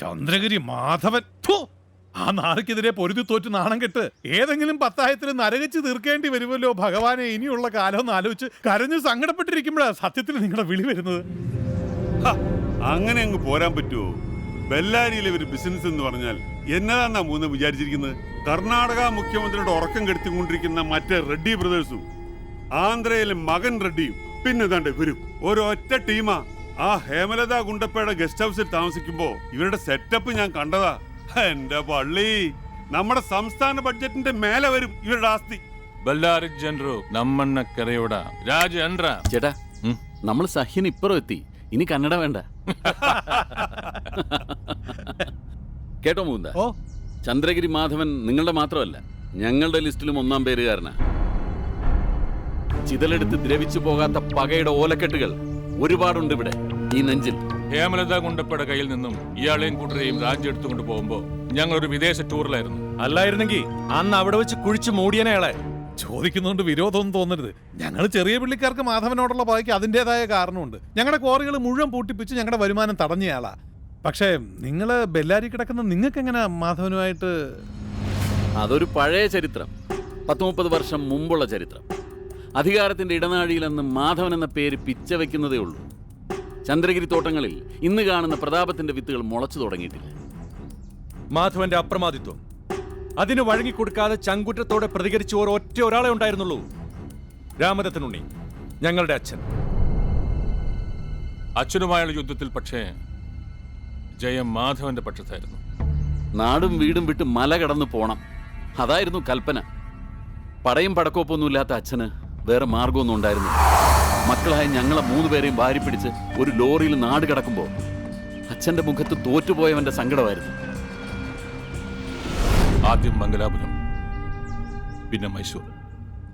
ചന്ദ്രഗിരി മാധവൻ ആ നാളേക്കെതിരെ പൊരുതി തോറ്റ് നാണം കെട്ട് ഏതെങ്കിലും പത്തായത്തിൽ നരകിച്ച് തീർക്കേണ്ടി വരുമല്ലോ ഭഗവാനെ. ഇനിയുള്ള കാലം ഒന്ന് ആലോചിച്ച് കരഞ്ഞ് സങ്കടപ്പെട്ടിരിക്കുമ്പോഴാണ് സത്യത്തിൽ നിങ്ങളുടെ വിളി വരുന്നത്. അങ്ങനെ അങ്ങ് പോരാൻ പറ്റുമോ? ബെല്ലാരിയിലെ ഒരു ബിസിനസ് എന്ന് പറഞ്ഞാൽ എന്നതാന്നാ മൂന്ന് വിചാരിച്ചിരിക്കുന്നത്? കർണാടക മുഖ്യമന്ത്രിയുടെ ഉറക്കം കെടുത്തിക്കൊണ്ടിരിക്കുന്ന മറ്റേ റെഡ്ഡി ബ്രദേഴ്സും ആന്ധ്രയിലെ മകൻ റെഡ്ഡിയും പിന്നെ ദാണ്ട് ഇവരും ഒരൊറ്റ ടീമാ. ആ ഹേമലത ഗുണ്ടപ്പയുടെ ഗസ്റ്റ് ഹൗസിൽ താമസിക്കുമ്പോ ഇവരുടെ സെറ്റപ്പ് ഞാൻ കണ്ടതാ. എന്റെ പള്ളി, നമ്മുടെ സംസ്ഥാന ബഡ്ജറ്റിന്റെ മേലെ വരും ഇവരുടെ ആസ്തി. ബല്ലാരി ജനറു നമ്മണ്ണ കരയോട രാജ അൻറ ചേട്ടാ, നമ്മൾ സഹ്യന് ഇപ്പുറം എത്തി. ഇനി കന്നഡ വേണ്ട. കേട്ടോ മൂന്ത, ചന്ദ്രഗിരി മാധവൻ നിങ്ങളുടെ മാത്രമല്ല, ഞങ്ങളുടെ ലിസ്റ്റിലും 1-ാം പേരുകാരനാ. ചിതലെടുത്ത് ദ്രവിച്ചു പോകാത്ത പകയുടെ ഓലക്കെട്ടുകൾ ഒരുപാടുണ്ട് ഇവിടെ ഈ നെഞ്ചിൽ. ഹേമലത ഗുണ്ടപ്പയുടെ കയ്യിൽ നിന്നും ഇയാളെയും കൂട്ടരെയും രാജ്യം എടുത്തുകൊണ്ട് പോകുമ്പോ ഞങ്ങളൊരു വിദേശ ടൂറിലായിരുന്നു. അല്ലായിരുന്നെങ്കിൽ അന്ന് അവിടെ വെച്ച് കുഴിച്ചു മൂടിയനെ അയാളെ. ചോദിക്കുന്നതുകൊണ്ട് വിരോധമൊന്നും തോന്നരുത്. ഞങ്ങൾ ചെറിയ പള്ളിക്കാർക്ക് മാധവനോടുള്ള പകയ്ക്ക് അതിൻ്റെതായ കാരണമുണ്ട്. ഞങ്ങളുടെ ക്വാറികൾ മുഴുവൻ പൂട്ടിപ്പിച്ച് ഞങ്ങളുടെ വരുമാനം തടഞ്ഞയാളാ. പക്ഷേ നിങ്ങൾ ബെല്ലാരി കിടക്കുന്ന നിങ്ങൾക്ക് എങ്ങനെ മാധവനുമായിട്ട്? അതൊരു പഴയ ചരിത്രം, 10-30 വർഷം മുമ്പുള്ള ചരിത്രം. അധികാരത്തിന്റെ ഇടനാഴിയിലെന്ന് മാധവൻ എന്ന പേര് പിച്ച വയ്ക്കുന്നതേ ഉള്ളൂ. ചന്ദ്രഗിരി തോട്ടങ്ങളിൽ ഇന്ന് കാണുന്ന പ്രതാപത്തിന്റെ വിത്തുകൾ മുളച്ചു തുടങ്ങിയിട്ടില്ല. മാധവന്റെ അപ്രമാദിത്വം, അതിന് വഴങ്ങിക്കൊടുക്കാതെ ചങ്കുറ്റത്തോടെ പ്രതികരിച്ച ഒറ്റ ഒരാളെ ഉണ്ടായിരുന്നുള്ളൂ, രാമദത്തനുണ്ണി, ഞങ്ങളുടെ അച്ഛൻ. അച്ഛനുമായുള്ള യുദ്ധത്തിൽ പക്ഷേ ജയം മാധവന്റെ പക്ഷത്തായിരുന്നു. നാടും വീടും വിട്ട് മല കടന്നു പോണം, അതായിരുന്നു കൽപ്പന. പടയും പടക്കോപ്പൊന്നുമില്ലാത്ത അച്ഛന് വേറെ മാർഗമൊന്നും ഉണ്ടായിരുന്നു. മക്കളായ ഞങ്ങളെ 3 പേരെയും വാരി പിടിച്ച് ഒരു ലോറിയിൽ നാട് കടക്കുമ്പോൾ അച്ഛന്റെ മുഖത്ത് തോറ്റുപോയവന്റെ സങ്കടമായിരുന്നു. ആദ്യം മംഗലാപുരം, പിന്നെ മൈസൂർ.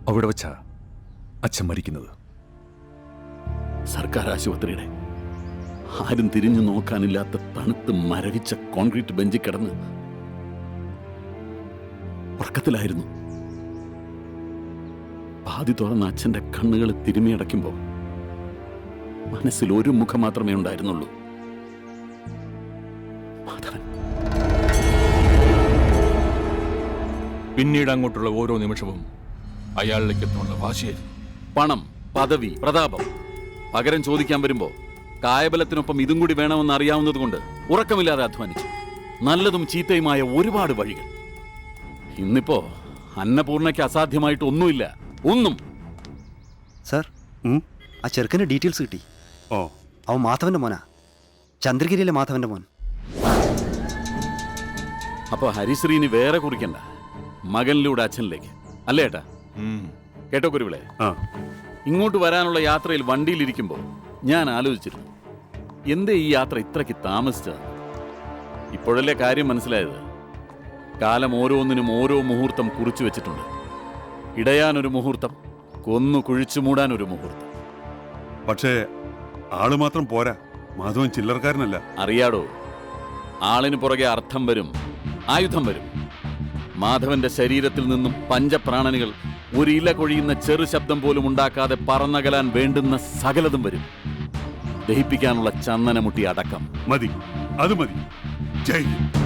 അവിടെ വെച്ചാ അച്ഛൻ മരിക്കുന്നത്. സർക്കാർ ആശുപത്രിയുടെ ആരും തിരിഞ്ഞു നോക്കാനില്ലാത്ത തണുത്ത് മരവിച്ച കോൺക്രീറ്റ് ബെഞ്ചിൽ കിടന്ന് ഉറക്കത്തിലായിരുന്നു. പാതി തുറന്ന അച്ഛന്റെ കണ്ണുകൾ തിരുമിയടയ്ക്കുമ്പോൾ മനസ്സിൽ ഒരു മുഖം മാത്രമേ ഉണ്ടായിരുന്നുള്ളൂ, മാധവൻ. പിന്നീട് അങ്ങോട്ടുള്ള ഓരോ നിമിഷവും അയാളിലേക്ക് എത്താനുള്ള വാശിയായിരുന്നു. പണം, പദവി, പ്രതാപം പകരം ചോദിക്കാൻ വരുമ്പോ കായബലത്തിനൊപ്പം ഇതും കൂടി വേണമെന്ന് അറിയാവുന്നത് കൊണ്ട് ഉറക്കമില്ലാതെ അധ്വാനിച്ചു. നല്ലതും ചീത്തയുമായ ഒരുപാട് വഴികൾ. ഇന്നിപ്പോ അന്നപൂർണയ്ക്ക് അസാധ്യമായിട്ട് ഒന്നുമില്ല, ഒന്നും. സാർ, ആ ചെറുക്കൻ്റെ ഡീറ്റെയിൽസ് കിട്ടി. ഓ, അവൻ മാധവന്റെ മോനാ, ചന്ദ്രഗിരിയിലെ മാധവന്റെ മോൻ. അപ്പൊ ഹരിശ്രീനി വേറെ കുറിക്കണ്ട, മകനിലൂടെ അച്ഛനിലേക്ക്, അല്ലേ ഏട്ടാ? കേട്ടോ കുരുവിളെ, ഇങ്ങോട്ട് വരാനുള്ള യാത്രയിൽ വണ്ടിയിലിരിക്കുമ്പോൾ ഞാൻ ആലോചിച്ചിരുന്നു, എന്തേ ഈ യാത്ര ഇത്രയ്ക്ക് താമസിച്ചത്? ഇപ്പോഴല്ലേ കാര്യം മനസ്സിലായത്. കാലം ഓരോന്നിനും ഓരോ മുഹൂർത്തം കുറിച്ചു വെച്ചിട്ടുണ്ട്. ഇടയാനൊരു മുഹൂർത്തം, കൊന്നു കുഴിച്ചു മൂടാനൊരു മുഹൂർത്തം. പക്ഷേ ആള് മാത്രം പോരാ, മാധവൻ ചില്ലറക്കാരനല്ല. അറിയാടോ, ആളിന് പുറകെ അർത്ഥം വരും, ആയുധം വരും. മാധവന്റെ ശരീരത്തിൽ നിന്നും പഞ്ചപ്രാണനുകൾ ഒരു ഇല കൊഴിയുന്ന ചെറു ശബ്ദം പോലും ഉണ്ടാക്കാതെ പറന്നകലാൻ വേണ്ടുന്ന സകലതും വരും. ദഹിപ്പിക്കാനുള്ള ചന്ദനമുട്ടി അടക്കം. മതി, അത് മതി. ജയ് ഹിന്ദ്.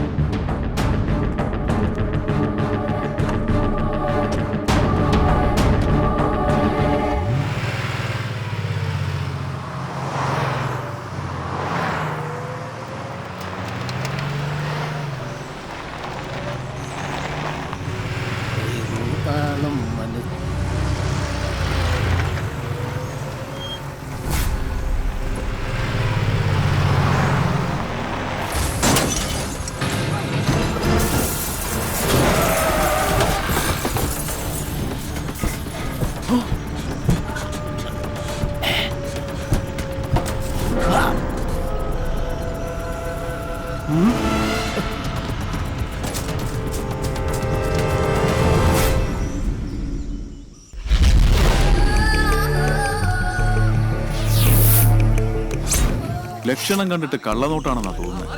ലക്ഷണം കണ്ടിട്ട് കള്ളനോട്ടാണെന്നാ തോന്നുന്നത്.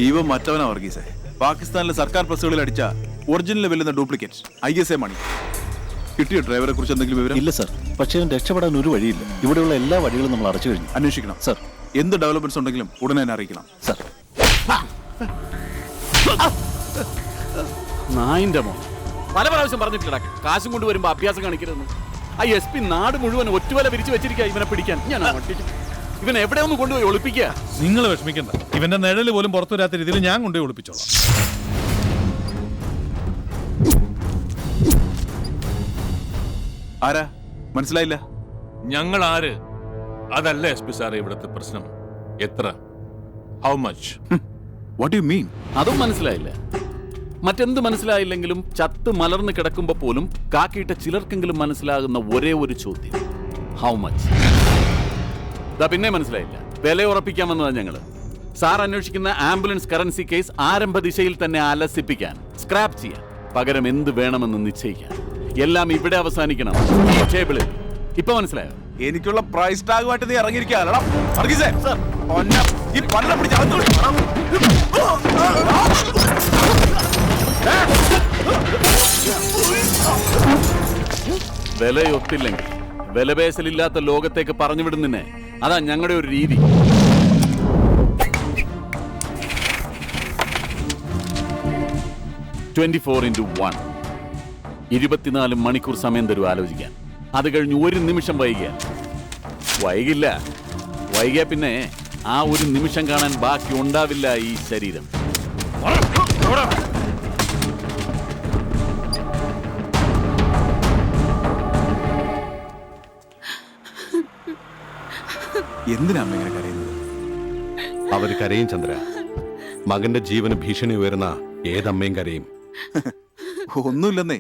ഇവ മറ്റവനാ വർഗീസേ. പാകിസ്ഥാനിലെ സർക്കാർ പ്രസ്സുകളിൽ അടിച്ച ഒറിജിനൽ വെല്ലുന്ന ഡ്യൂപ്ലിക്കേറ്റ് ISA മണി. കിട്ടിയ ഡ്രൈവറെ കുറിച്ച് എന്തെങ്കിലും വിവരം? ഇല്ല സർ, പക്ഷേ അവൻ രക്ഷപ്പെടാൻ ഒരു വഴിയില്ല. ഇവിടെയുള്ള എല്ലാ വഴികളും നമ്മൾ അടച്ചു കഴിഞ്ഞു. അന്വേഷിക്കണം സർ. എന്ത് ഡെവലപ്മെന്റ്സ് ഉണ്ടെങ്കിലും ഉടനെ എന്നെ അറിയിക്കണം. സർ. നായിന്റെ മോൻ പല പ്രാവശ്യം പറഞ്ഞിട്ടില്ല കാശും കൊണ്ട് വരുമ്പോ അഭ്യാസം കാണിക്കരുതെന്ന്. ആ SP നാട് മുഴുവൻ ഒറ്റുവല വിരിച്ചു വെച്ചിരിക്കുക ഇവനെ പിടിക്കാൻ. ഞാൻ ഇവൻ എവിടെ ഒന്ന് കൊണ്ടുപോയി ഒളിപ്പിക്കുക. നിങ്ങൾ വിഷമിക്കണ്ട, ഇവന്റെ നിഴല് പോലും പുറത്തു വരാത്ത രീതിയിൽ ഞാൻ കൊണ്ടുപോയി ഒളിപ്പിച്ചോളാം. ആരാ മനസ്സിലായില്ല? ഞങ്ങൾ ആര്? അതല്ല SP സാറേ ഇവിടുത്തെ പ്രശ്നം. എത്ര? How much? What you mean? അതും മനസ്സിലായില്ല. മറ്റെന്ത് മനസ്സിലായില്ലെങ്കിലും ചത്ത് മലർന്ന് കിടക്കുമ്പോ പോലും കാക്കിയിട്ട ചിലർക്കെങ്കിലും മനസ്സിലാകുന്ന ഒരേ ഒരു ചോദ്യം, ഹൗ മച്ച്. പിന്നെ മനസ്സിലായില്ല. വില ഉറപ്പിക്കാൻ വന്നതാ ഞങ്ങള്. സാർ അന്വേഷിക്കുന്ന ആംബുലൻസ് കറൻസി കേസ് ആരംഭ ദിശയിൽ തന്നെ അലസിപ്പിക്കാൻ, സ്ക്രാപ്പ് ചെയ്യാൻ, പകരം എന്ത് വേണമെന്ന് നിശ്ചയിക്കാൻ. എല്ലാം ഇവിടെ അവസാനിക്കണം, ഈ ടേബിളിൽ. ഇപ്പൊ മനസ്സിലായോ? എനിക്കുള്ള പ്രൈസ് ടാഗുമായിട്ട് നീ ഇറങ്ങിയിരിക്കാ. വിലയൊത്തില്ലെങ്കിൽ വിലപേശലില്ലാത്ത ലോകത്തേക്ക് പറഞ്ഞു വിടുന്നതിനെ അതാ ഞങ്ങളുടെ ഒരു രീതി. (24x1) 24 മണിക്കൂർ സമയം തരൂ ആലോചിക്കാൻ. അത് കഴിഞ്ഞ് ഒരു നിമിഷം വൈകില്ല. വൈകിയ പിന്നെ ആ ഒരു നിമിഷം കാണാൻ ബാക്കി ഉണ്ടാവില്ല ഈ ശരീരം. എന്തിനാ അമ്മ ഇങ്ങനെ കരയുന്നത്? അവര് കരയും ചന്ദ്ര. മകന്റെ ജീവന് ഭീഷണി ഉയർന്ന ഏതമ്മയും കരയും. ഒന്നുമില്ലെന്നേ.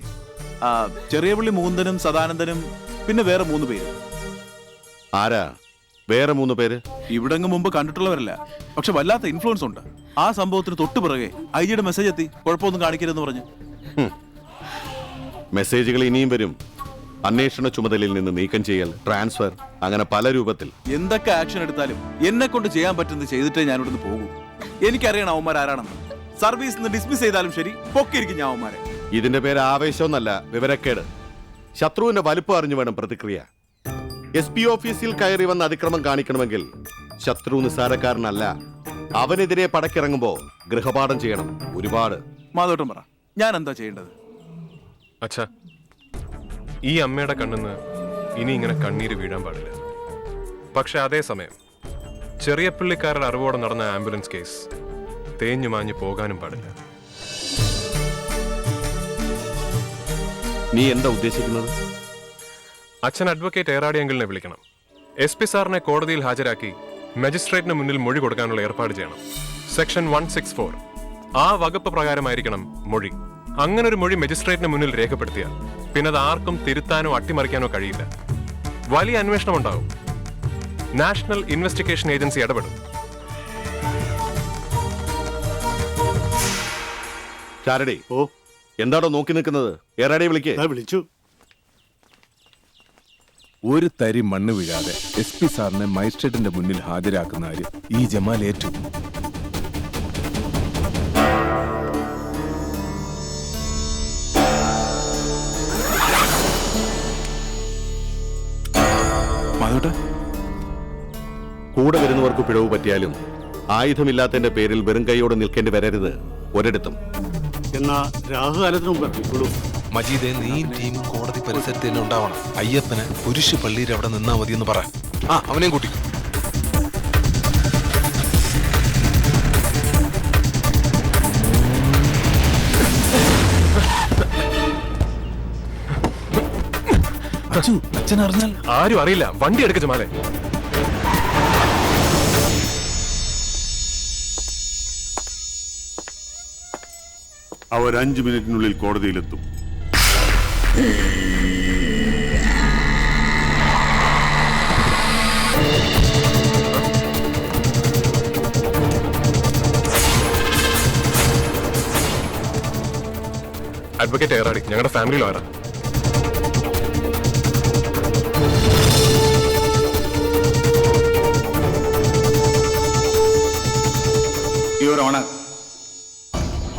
ചെറിയപള്ളി മുകുന്ദനും സദാനന്ദനും പിന്നെ വേറെ 3 പേര്. ആരാ വേറെ 3 പേര്? ഇവിടെങ്ങ് മുമ്പ് കണ്ടിട്ടുള്ളവരല്ല, പക്ഷെ വല്ലാത്ത ഇൻഫ്ലുവൻസ് ഉണ്ട്. ആ സംഭവത്തിന് തൊട്ടു പിറകെ IG-യുടെ മെസ്സേജ് എത്തി, കുഴപ്പമൊന്നും കാണിക്കരുതെന്ന് പറഞ്ഞു. മെസ്സേജുകൾ ഇനിയും വരും. അന്വേഷണ ചുമതലയിൽ നിന്ന് നീക്കം ചെയ്യൽ, ട്രാൻസ്ഫർ, അങ്ങനെ പല രൂപത്തിൽ. എന്തൊക്കെ ആക്ഷൻ എടുത്താലും എന്നെ കൊണ്ട് ചെയ്യാൻ പറ്റുന്നത് ചെയ്തിട്ടേ ഞാൻ ഇവിടുന്ന് പോകും. എനിക്കറിയണം അവന്മാർ ആരാണെന്ന്. സർവീസിൽ നിന്ന് ഡിസ്മിസ് ചെയ്താലും ശരി, പൊക്കിയിരിക്കും ഞാൻ അവന്മാരെ. ഇതിന്റെ പേര് ആവേശമെന്നല്ല, വിവരക്കേട്. ശത്രുവിന്റെ വലുപ്പം അറിഞ്ഞു വേണം പ്രതിക്രിയ. SP ഓഫീസിൽ കയറി വന്ന് അതിക്രമം കാണിക്കണമെങ്കിൽ ശത്രു നിസ്സാരക്കാരനല്ല. അവനെതിരെ പടക്കിറങ്ങുമ്പോ ഗൃഹപാഠം ചെയ്യണം ഒരുപാട്. മാധവട്ടം പറ, ഞാൻ എന്താ ചെയ്യേണ്ടത്? അച്ഛാ, ഈ അമ്മയുടെ കണ്ണിന്ന് ഇനി ഇങ്ങനെ കണ്ണീര് വീഴാൻ പാടില്ല. പക്ഷെ അതേസമയം ചെറിയ പള്ളിക്കാരുടെ അറിവോടെ നടന്ന ആംബുലൻസ് കേസ് തേഞ്ഞു മാഞ്ഞു പോകാനും പാടില്ല. നീ എന്താ ഉദ്ദേശിക്കുന്നത്? അച്ഛൻ അഡ്വക്കേറ്റ് ഏറാടിയെങ്കിലിനെ വിളിക്കണം. SP സാറിനെ കോടതിയിൽ ഹാജരാക്കി മജിസ്ട്രേറ്റിന് മുന്നിൽ മൊഴി കൊടുക്കാനുള്ള ഏർപ്പാട് ചെയ്യണം. സെക്ഷൻ 164 ആ വകുപ്പ് പ്രകാരമായിരിക്കണം മൊഴി. അങ്ങനെ ഒരു മൊഴി മജിസ്ട്രേറ്റിന് മുന്നിൽ രേഖപ്പെടുത്തിയാൽ പിന്നെ അത് ആർക്കും തിരുത്താനോ അട്ടിമറിക്കാനോ കഴിയില്ല. വലിയ അന്വേഷണം ഉണ്ടാകും. നാഷണൽ ഇൻവെസ്റ്റിഗേഷൻ ഏജൻസി ഇടപെടും. ചാരടി, എന്താണോ നോക്കി നിൽക്കുന്നത്? ഏറാടിയെ വിളിച്ചു. ഒരു തരി മണ്ണ് വീഴാതെ SP സാറിനെ മജിസ്ട്രേറ്റിന്റെ മുന്നിൽ ഹാജരാക്കുന്ന കാര്യം ഈ ജമാൽ ഏറ്റു. കൂടെ വരുന്നവർക്ക് പിഴവ് പറ്റിയാലും ആയുധമില്ലാത്തതിന്റെ പേരിൽ വെറും കൈയോടെ നിൽക്കേണ്ടി വരരുത് ഒരിടത്തും. എന്നാ രാഹുകാലത്തിന് മുമ്പ് മജീദെ, നീ ടീം കോടതി പരിസരത്ത് തന്നെ ഉണ്ടാവണം. അയ്യപ്പന് കുരിശ് പള്ളിയിൽ അവിടെ നിന്നാ മതി എന്ന് പറ. അവനെയും കൂട്ടി. അച്ഛൻ അറിഞ്ഞാൽ? ആരും അറിയില്ല. വണ്ടി എടുക്ക ജമാലെ. അവർ 5 മിനിറ്റിനുള്ളിൽ കോടതിയിലെത്തും. അഡ്വക്കേറ്റ് ഏറാടി ഞങ്ങളുടെ ഫാമിലിയിൽ ആരാ? യുവർ ഓണർ,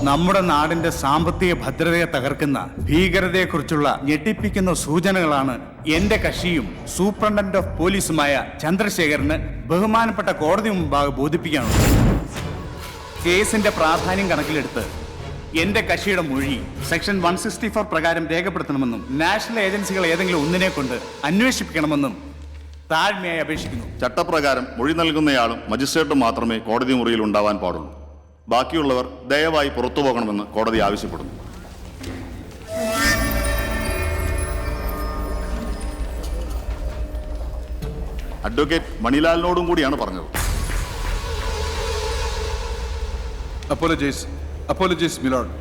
നമ്മുടെ നാടിന്റെ സാമ്പത്തിക ഭദ്രതയെ തകർക്കുന്ന ഭീകരതയെക്കുറിച്ചുള്ള ഞെട്ടിപ്പിക്കുന്ന സൂചനകളാണ് എന്റെ കക്ഷിയും സൂപ്രണ്ടന്റ് ഓഫ് പോലീസുമായ ചന്ദ്രശേഖരന് ബഹുമാനപ്പെട്ട കോടതി മുമ്പാകെ ബോധിപ്പിക്കാനുള്ളത്. കേസിന്റെ പ്രാധാന്യം കണക്കിലെടുത്ത് എന്റെ കക്ഷിയുടെ മൊഴി സെക്ഷൻ 164 പ്രകാരം രേഖപ്പെടുത്തണമെന്നും നാഷണൽ ഏജൻസികൾ ഏതെങ്കിലും ഒന്നിനെ കൊണ്ട് അന്വേഷിപ്പിക്കണമെന്നും താഴ്മയായി അപേക്ഷിക്കുന്നു. ചട്ടപ്രകാരം മൊഴി നൽകുന്നയാളും മജിസ്ട്രേറ്റും മാത്രമേ കോടതി മുറിയിൽ ഉണ്ടാവാൻ പാടുള്ളൂ. ബാക്കിയുള്ളവർ ദയവായി പുറത്തു പോകണമെന്ന് കോടതി ആവശ്യപ്പെടുന്നു. അഡ്വക്കേറ്റ് മണിലാലിനോടും കൂടിയാണ് പറഞ്ഞത്. Apologise milord.